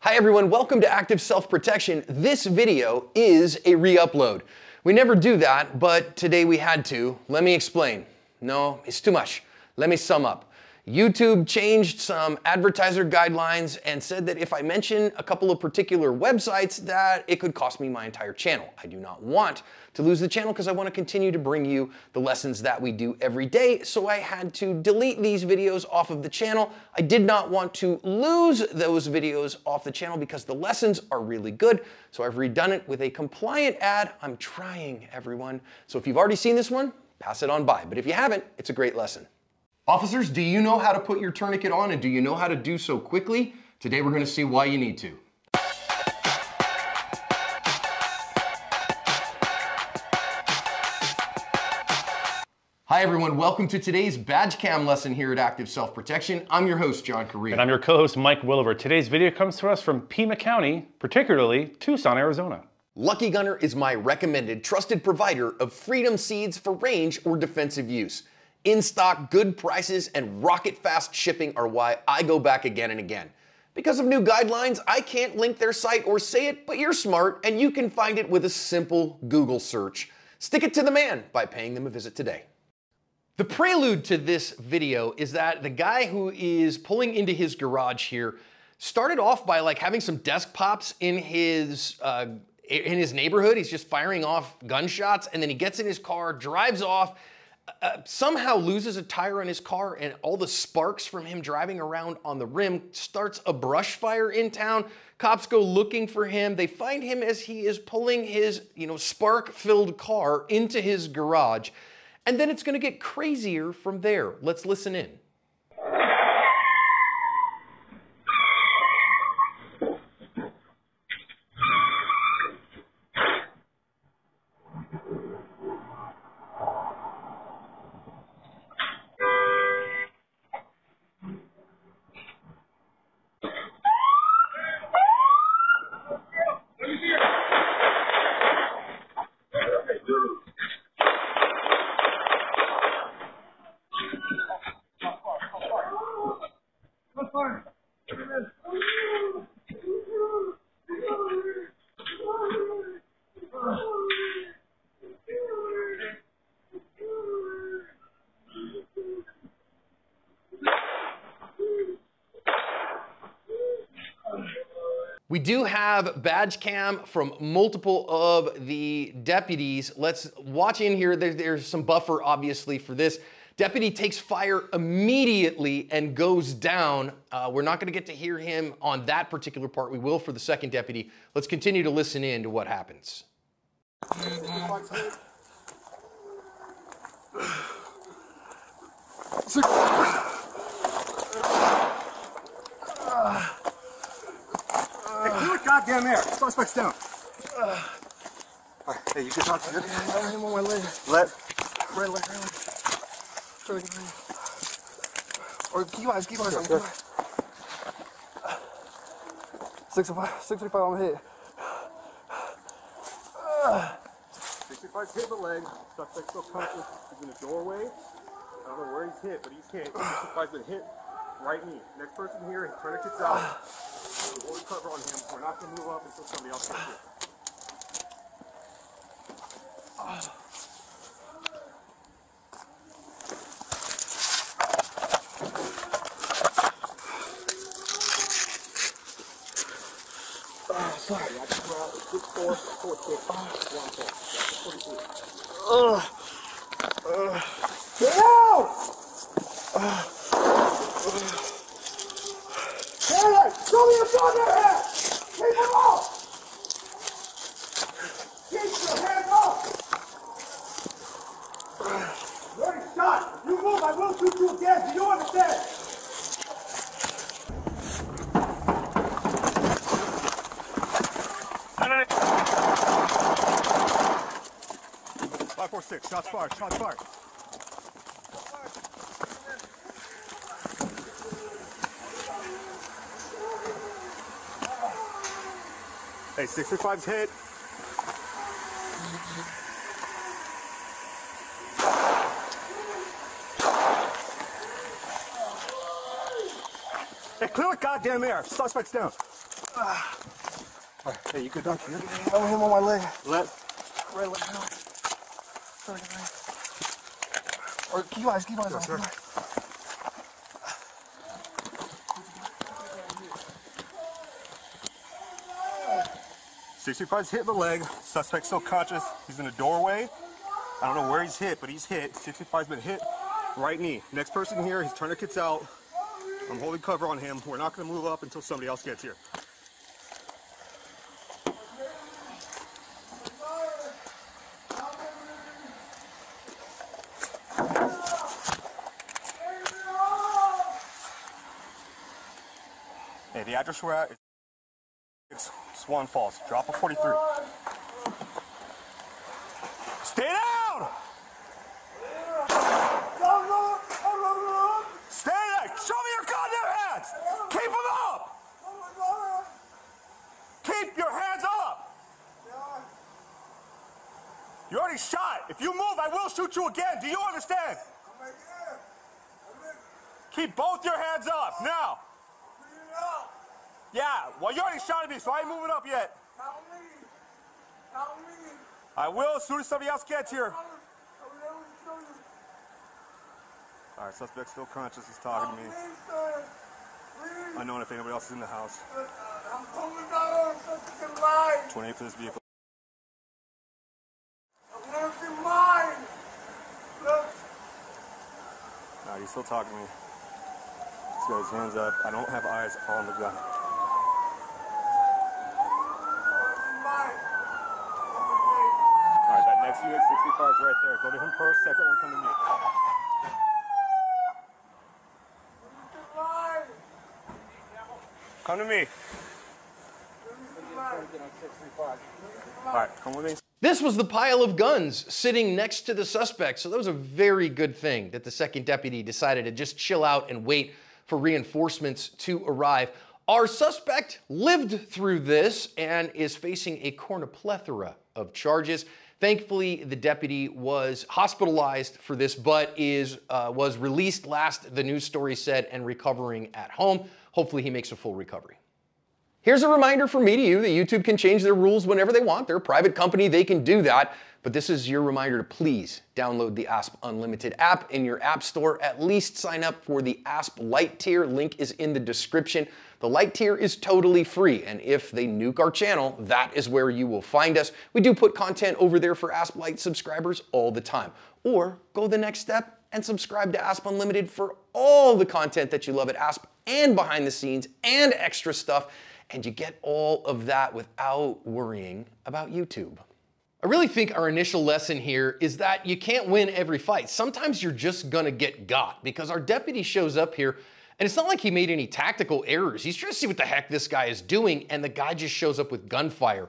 Hi everyone, welcome to Active Self-Protection. This video is a re-upload. We never do that, but today we had to. Let me explain. No, it's too much. Let me sum up. YouTube changed some advertiser guidelines and said that if I mention a couple of particular websites that it could cost me my entire channel. I do not want to lose the channel because I want to continue to bring you the lessons that we do every day, so I had to delete these videos off of the channel. I did not want to lose those videos off the channel because the lessons are really good, so I've redone it with a compliant ad. I'm trying, everyone. So if you've already seen this one, pass it on by, but if you haven't, it's a great lesson. Officers, do you know how to put your tourniquet on, and do you know how to do so quickly? Today we're going to see why you need to. Hi everyone, welcome to today's badge cam lesson here at Active Self-Protection. I'm your host, John Correa. And I'm your co-host, Mike Williver. Today's video comes to us from Pima County, particularly Tucson, Arizona. Lucky Gunner is my recommended trusted provider of freedom seeds for range or defensive use. In stock, good prices, and rocket fast shipping are why I go back again and again. Because of new guidelines, I can't link their site or say it, but you're smart and you can find it with a simple Google search. Stick it to the man by paying them a visit today. The prelude to this video is that the guy who is pulling into his garage here started off by having some desk pops in his neighborhood. He's just firing off gunshots, and then he gets in his car, drives off, somehow loses a tire on his car, and all the sparks from him driving around on the rim starts a brush fire in town. Cops go looking for him. They find him as he is pulling his, spark-filled car into his garage. And then it's going to get crazier from there. Let's listen in. We do have badge cam from multiple of the deputies. Let's watch in here. There's some buffer, obviously, for this. Deputy takes fire immediately and goes down. We're not going to get to hear him on that particular part. We will for the second deputy. Let's continue to listen in to what happens. Goddamn air. Suspect's down. Alright, hey, you can talk to him. I'm on my leg. Right leg. Or keep eyes. Sure. 655 on the head. 65's hit the leg. Suspect's still conscious. He's in the doorway. I don't know where he's hit, but he's hit. 65's been hit. Right knee. Next person here, his tourniquet's out. We'll recover on him. We're not going to move up until somebody else gets here. Sorry. Get out! Hey, show me your gun there! Keep him off! Keep your hands off! You already shot! You move, I will shoot you again. Do you understand? Five, 4, 6. Shots fired. Shots fired. Hey, 635's hit. Hey, clear the goddamn air. Suspect's down. Alright, hey, you good, Doc? I'm hitting him on my leg. Let. Right leg. Or keep eyes. Yes, sir. 65's hit in the leg. Suspect's still conscious. He's in the doorway. I don't know where he's hit, but he's hit. 65's been hit. Right knee. Next person here, his tourniquet's out. I'm holding cover on him. We're not going to move up until somebody else gets here. Hey, the address we're at is Swan Falls. Drop a 43. Stay down! Stay there! Show me your goddamn hands! Keep them up! Keep your hands up! You already shot. If you move, I will shoot you again. Do you understand? Keep both your hands up, now. Yeah, well, you already shot at me, so I ain't moving up yet. Help me. I will as soon as somebody else gets here. All right, suspect's still conscious. He's talking to me. Unknown if anybody else is in the house. 28 for this vehicle. All right, he's still talking to me. He's got his hands up. I don't have eyes on the gun. Alright, that next unit, 65 is right there. Go to him first, second one come to me. Come to me. Alright, come with me. This was the pile of guns sitting next to the suspect, so that was a very good thing that the second deputy decided to just chill out and wait for reinforcements to arrive. Our suspect lived through this and is facing a cornuplethora of charges. Thankfully, the deputy was hospitalized for this, but was released last, the news story said, and recovering at home. Hopefully he makes a full recovery. Here's a reminder from me to you that YouTube can change their rules whenever they want. They're a private company, they can do that. But this is your reminder to please download the ASP Unlimited app in your app store. At least sign up for the ASP Lite tier. Link is in the description. The Lite tier is totally free, and if they nuke our channel, that is where you will find us. We do put content over there for ASP Lite subscribers all the time. Or go the next step and subscribe to ASP Unlimited for all the content that you love at ASP and behind the scenes and extra stuff, and you get all of that without worrying about YouTube. I really think our initial lesson here is that you can't win every fight. Sometimes you're just gonna get got, because our deputy shows up here and it's not like he made any tactical errors. He's trying to see what the heck this guy is doing, and the guy just shows up with gunfire.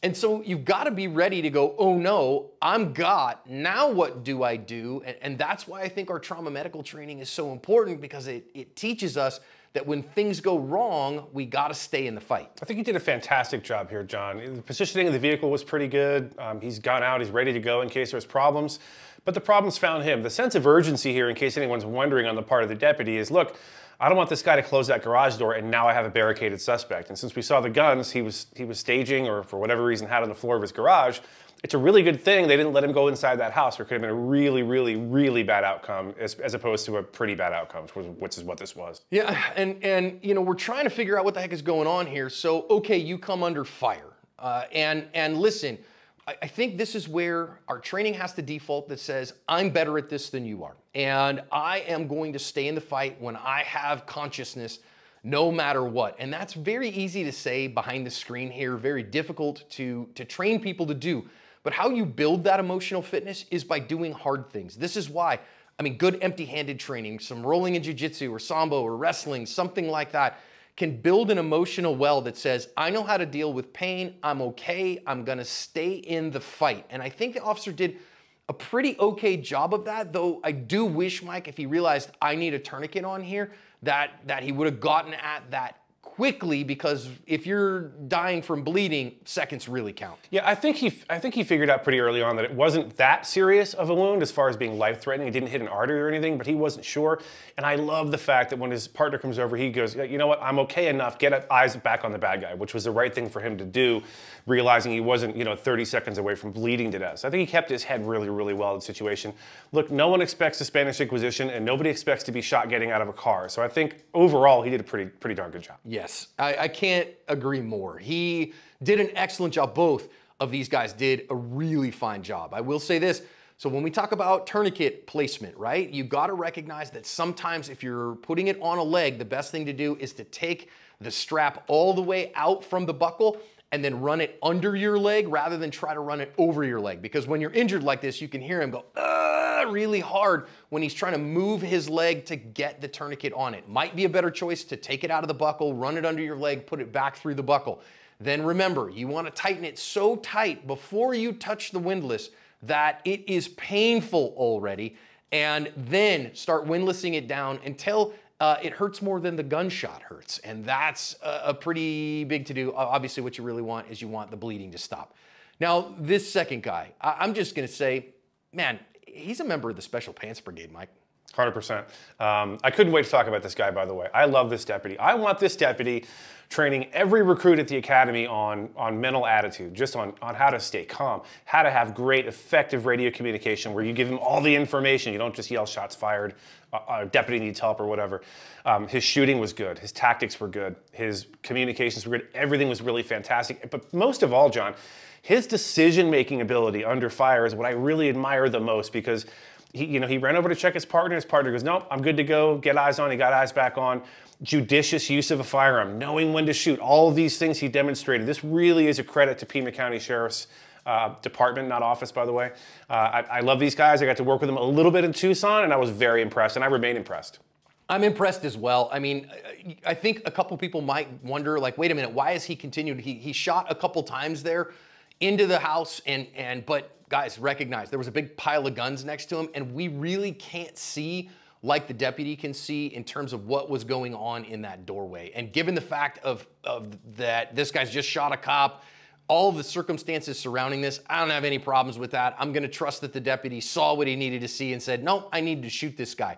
And so you've got to be ready to go, oh no, I'm got, now what do I do? And that's why I think our trauma medical training is so important, because it teaches us that when things go wrong, we got to stay in the fight. I think you did a fantastic job here, John. The positioning of the vehicle was pretty good. He's gone out, he's ready to go in case there's problems, but the problems found him. The sense of urgency here, in case anyone's wondering on the part of the deputy, is look, I don't want this guy to close that garage door and now I have a barricaded suspect. And since we saw the guns he was staging, or for whatever reason had on the floor of his garage, it's a really good thing they didn't let him go inside that house, or it could have been a really, really, really bad outcome as opposed to a pretty bad outcome, which is what this was. Yeah, and you know, we're trying to figure out what the heck is going on here. So, okay, you come under fire. And listen, I think this is where our training has to default that says, I'm better at this than you are. And I am going to stay in the fight when I have consciousness, no matter what. And that's very easy to say behind the screen here, very difficult to train people to do. But how you build that emotional fitness is by doing hard things. This is why, I mean, good empty-handed training, some rolling in jiu-jitsu or sambo or wrestling, something like that, can build an emotional well that says, I know how to deal with pain, I'm okay, I'm gonna stay in the fight. And I think the officer did a pretty okay job of that, though I do wish, Mike, if he realized I need a tourniquet on here, that he would have gotten at that quickly, because if you're dying from bleeding, seconds really count. Yeah, I think he figured out pretty early on that it wasn't that serious of a wound as far as being life-threatening. He didn't hit an artery or anything, but he wasn't sure. And I love the fact that when his partner comes over, he goes, you know what, I'm okay enough, get eyes back on the bad guy, which was the right thing for him to do, realizing he wasn't, 30 seconds away from bleeding to death. So I think he kept his head really, really well in the situation. Look, no one expects the Spanish Inquisition, and nobody expects to be shot getting out of a car. So I think overall, he did a pretty darn good job. Yes, I can't agree more. He did an excellent job. Both of these guys did a really fine job. I will say this. So when we talk about tourniquet placement, right, you got to recognize that sometimes if you're putting it on a leg, the best thing to do is to take the strap all the way out from the buckle and then run it under your leg rather than try to run it over your leg. Because when you're injured like this, you can hear him go really hard when he's trying to move his leg to get the tourniquet on it. Might be a better choice to take it out of the buckle, run it under your leg, put it back through the buckle. Then remember, you want to tighten it so tight before you touch the windlass that it is painful already, and then start windlassing it down until it hurts more than the gunshot hurts. And that's a pretty big to do. Obviously, what you really want is you want the bleeding to stop. Now, this second guy, I'm just going to say, man, he's a member of the Special Pants Brigade, Mike. 100%. I couldn't wait to talk about this guy, by the way. I love this deputy. I want this deputy training every recruit at the academy on mental attitude, just on how to stay calm, how to have great, effective radio communication where you give him all the information. You don't just yell shots fired, a deputy needs help or whatever. His shooting was good. His tactics were good. His communications were good. Everything was really fantastic. But most of all, John, his decision-making ability under fire is what I really admire the most, because he ran over to check his partner. His partner goes, nope, I'm good to go. Get eyes on. He got eyes back on. Judicious use of a firearm, knowing when to shoot. All of these things he demonstrated. This really is a credit to Pima County Sheriff's Department, not office, by the way. I love these guys. I got to work with them a little bit in Tucson, and I was very impressed, and I remain impressed. I'm impressed as well. I mean, I think a couple people might wonder, like, wait a minute, why is he continued? He shot a couple times there into the house, but guys, recognize there was a big pile of guns next to him, and we really can't see like the deputy can see in terms of what was going on in that doorway. And given the fact of that this guy's just shot a cop, all the circumstances surrounding this, I don't have any problems with that. I'm gonna trust that the deputy saw what he needed to see and said, no, I need to shoot this guy.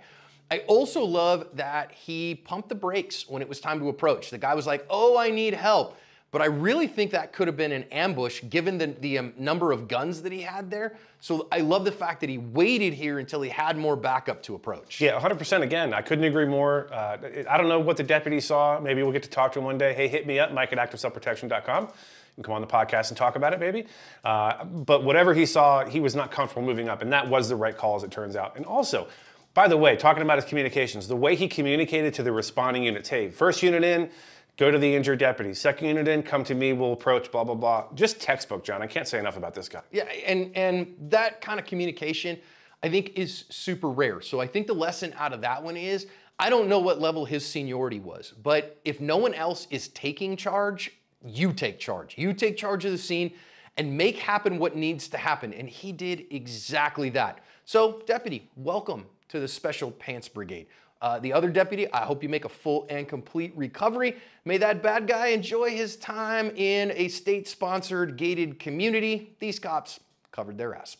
I also love that he pumped the brakes when it was time to approach. The guy was like, oh, I need help. But I really think that could have been an ambush given the number of guns that he had there. So I love the fact that he waited here until he had more backup to approach. Yeah, 100% again. I couldn't agree more. I don't know what the deputy saw. Maybe we'll get to talk to him one day. Hey, hit me up, Mike@ActiveSelfProtection.com. You can come on the podcast and talk about it, maybe. But whatever he saw, he was not comfortable moving up, and that was the right call, as it turns out. And also, by the way, talking about his communications, the way he communicated to the responding units, hey, first unit in, go to the injured deputy. Second unit in, come to me, we'll approach, blah, blah, blah. Just textbook, John. I can't say enough about this guy. Yeah, and that kind of communication, I think, is super rare. So I think the lesson out of that one is, I don't know what level his seniority was, but if no one else is taking charge, you take charge. You take charge of the scene and make happen what needs to happen. And he did exactly that. So, deputy, welcome to the Special Pants Brigade. The other deputy, I hope you make a full and complete recovery. May that bad guy enjoy his time in a state-sponsored gated community. These cops covered their ass.